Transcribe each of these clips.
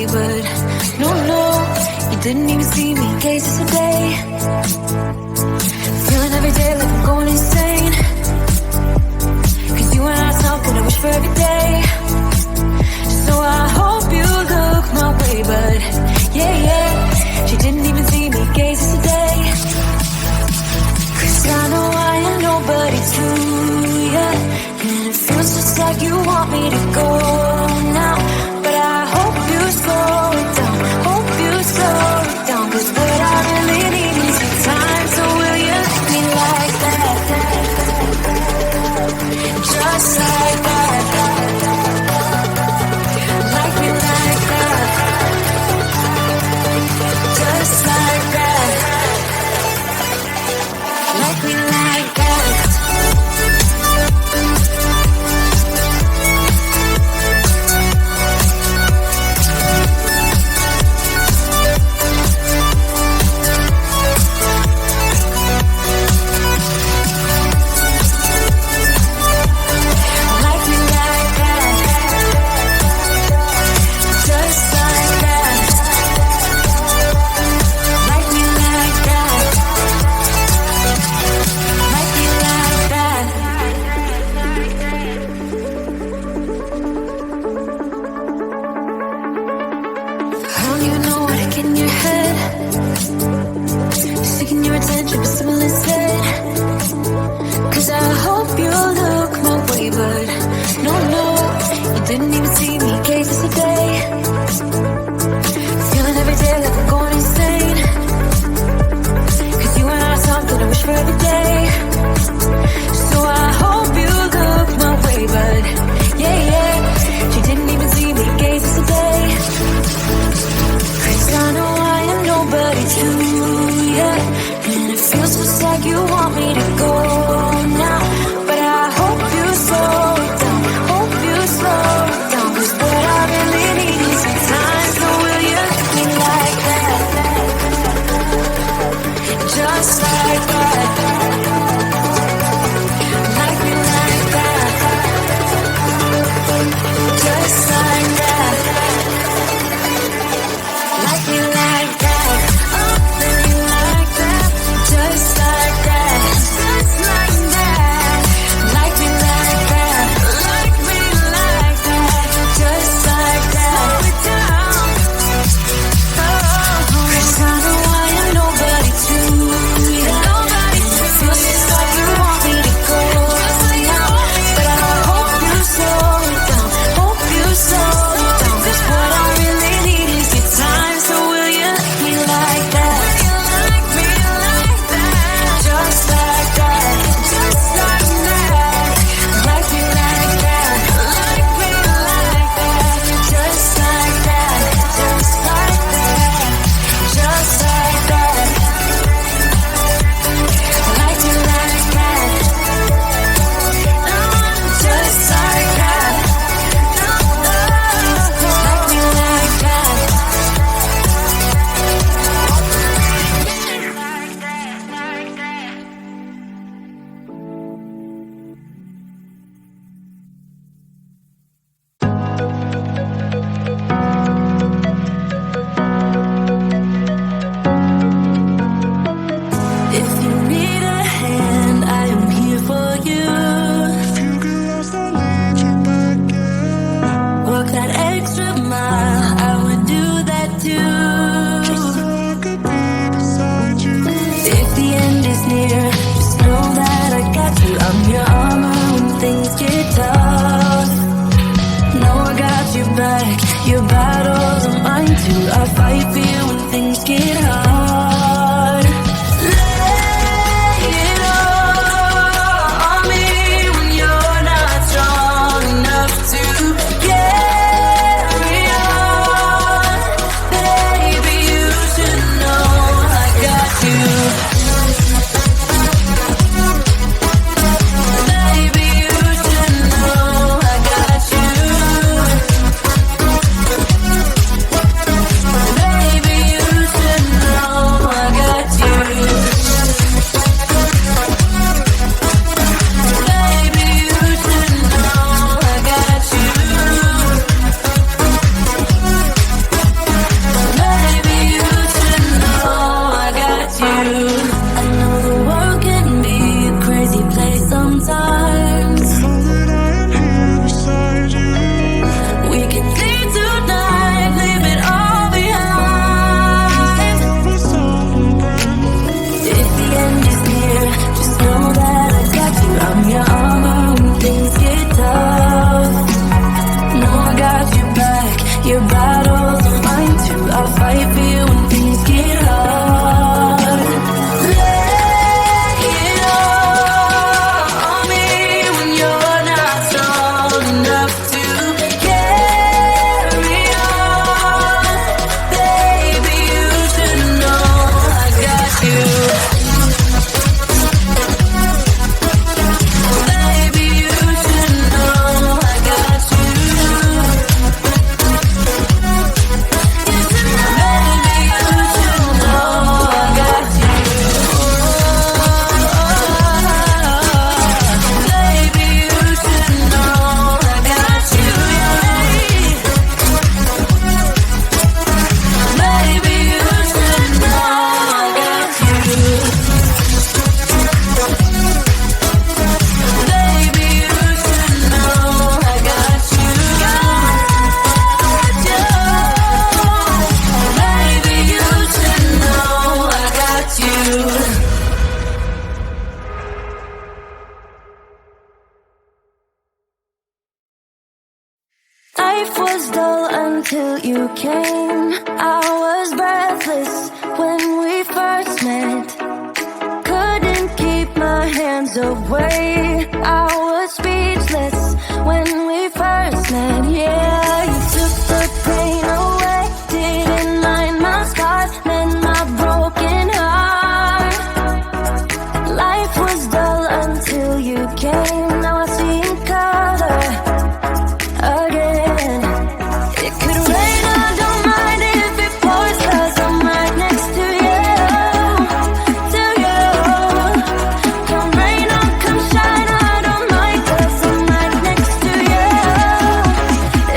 way, but no, you didn't even see me. Cases a day, feeling every day like I'm going insane. Cause you and I something I wish for every day. So I hope you look my way, but yeah, she didn't even see me. Cases a day. Cause I know I am nobody to you, and it feels just like you want me to go now. But I hope you slow it down, hope you slow it down. Cause what I really need is your time. So will you let me like that? Just like that. Like me like that. Just like that. Like me like that. Didn't even see me, cases a day. Feeling every day like I'm going insane. Cause you and I something I wish for every day. So I hope you look my way, but yeah, she didn't even see me, cases a day. Cause I know I am nobody to you, and it feels just like you want me to go now. But I hope you slow it down, hope you slow it down. Cause what I really need is some time. So will you let me like that? Just like that. Like me like that. Just like that. Like me like that. Let me like that. Just like that. Just like that. Like me like that. Like me like that. Just like that. Slow it down. Cause I know I am nobody to you. Nobody to you. Feels just like you want me to go now. But I hope you slow it down. Hope you slow it down. Cause what I really need is your time. So will you let me like that? Like me like that. Just like that. Just like that. Like me like that. Like me like that. Just like that. Just like that. Just like that. Like me like that. Just like that. Like me like that. If you need a hand, I am here for you. If you get lost, I'll lead you back in. Walk that extra mile, I would do that too. Just so I could be beside you. If the end is near, just know that I got you. I'm your armor when things get tough. Know I got your back, your battles are mine too. I'll fight for you when things get hard. Lay it all on me when you're not strong enough to carry on. Baby, you should know I got you. Baby, you should know I got you. Baby, you should know. until you came. I was breathless when we first met. Couldn't keep my hands away. I was speechless when we first met. Yeah, you took the pain away. Didn't mind my scars, mend my broken heart. Life was dull until you came. Now I see in color again. It could rain, I don't mind if it pours, 'cause I'm right next to you, to you. Come rain or come shine, I don't mind, 'cause I'm right next to you.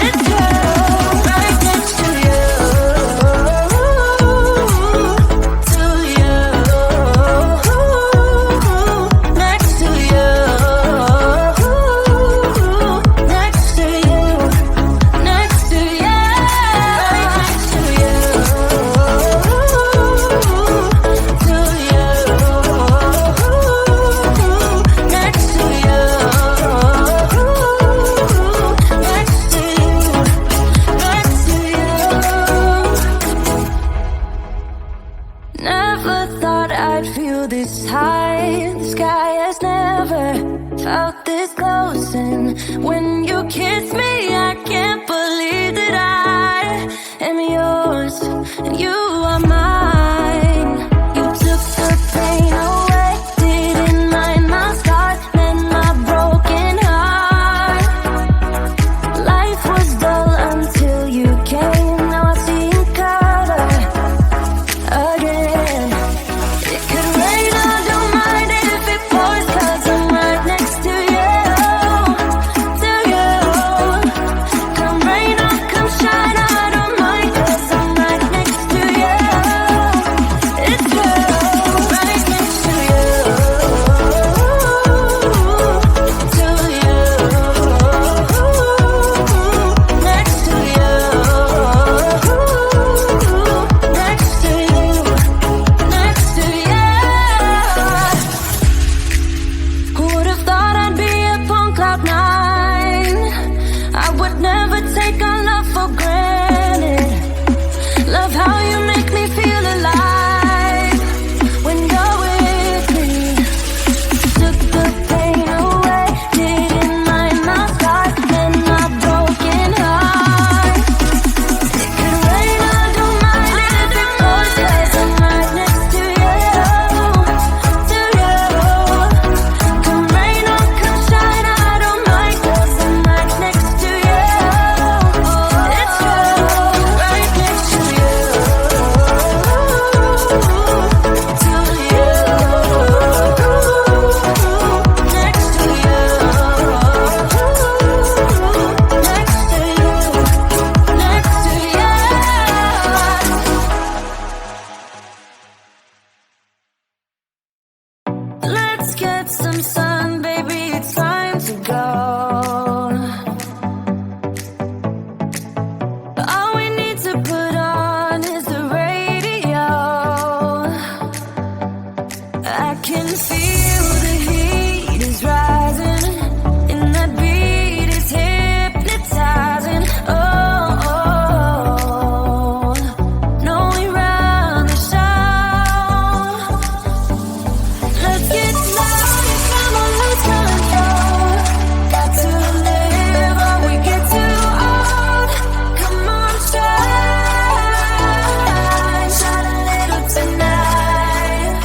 It's you, right next to you, to you, next to you, next to you, next to you, right next to you, to you, next to you, next to you, next to you. Never thought I'd feel this high. The sky has never felt this close, and when you kiss me, I can't believe that I am yours and you are mine. You took the pain away, didn't mind my scars, mend my broken heart. Life was dull until you came. Now I see in color again. It could rain, I don't mind if it pours, 'cause I'm right next to you, to you. Come rain or come shine, I don't mind, 'cause I'm right next to you. It's you, right next to you, to you, next to you, next to you, next to you. Who would have thought I'd be up on cloud nine? I would never take our love for granted. Love how you make me feel alive when you're with me. Took the pain away, didn't mind my scars, and my broken heart. It could rain, I don't mind if it pours, 'cause I'm right next to you, to you. Come rain or come shine, I don't mind, 'cause I'm right next to you. It's you, right next to you, to you, next to you, next to you, next to you. Let's get some sun, baby, it's time to go. All we need to put on is the radio. I can feel the heat is rising, and that beat is hypnotizing. Oh, no, we run the show. Let's get loud, come on, lose control. Got to live or we get too old. Come on, shine a little tonight.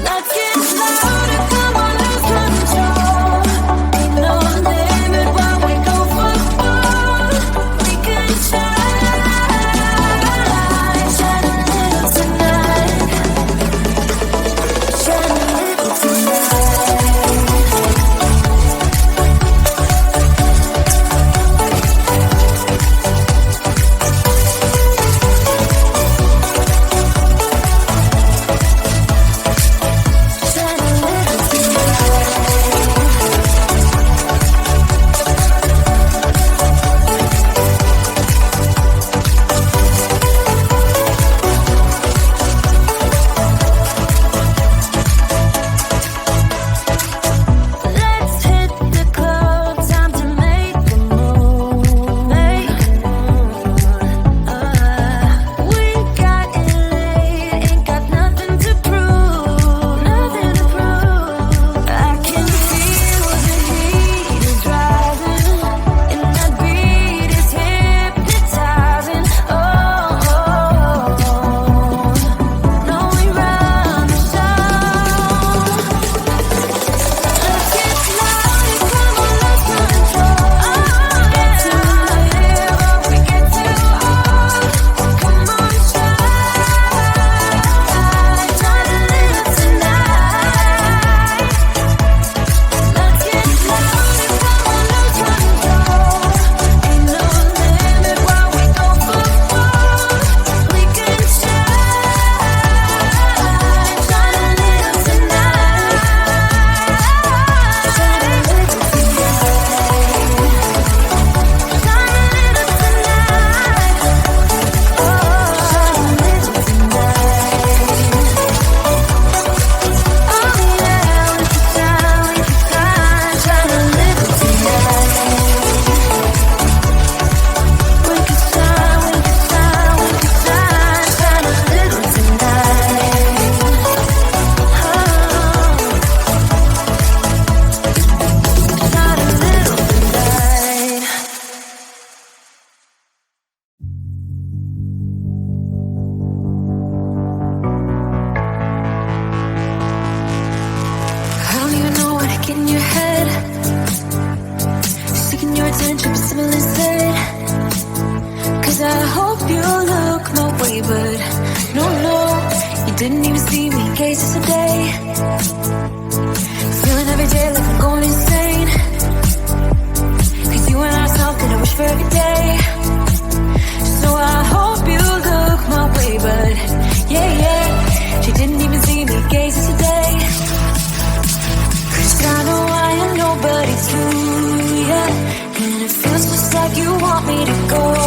Let's get friendship is simple instead. Cause I hope you look my way, but no, you didn't even see me in cases today. Feeling every day like I'm going insane. Cause you and I something I wish for every day. So I hope you look my way, but yeah, she didn't even see me in cases today. Cause I know I am nobody to ya, and it feels just like you want me to go.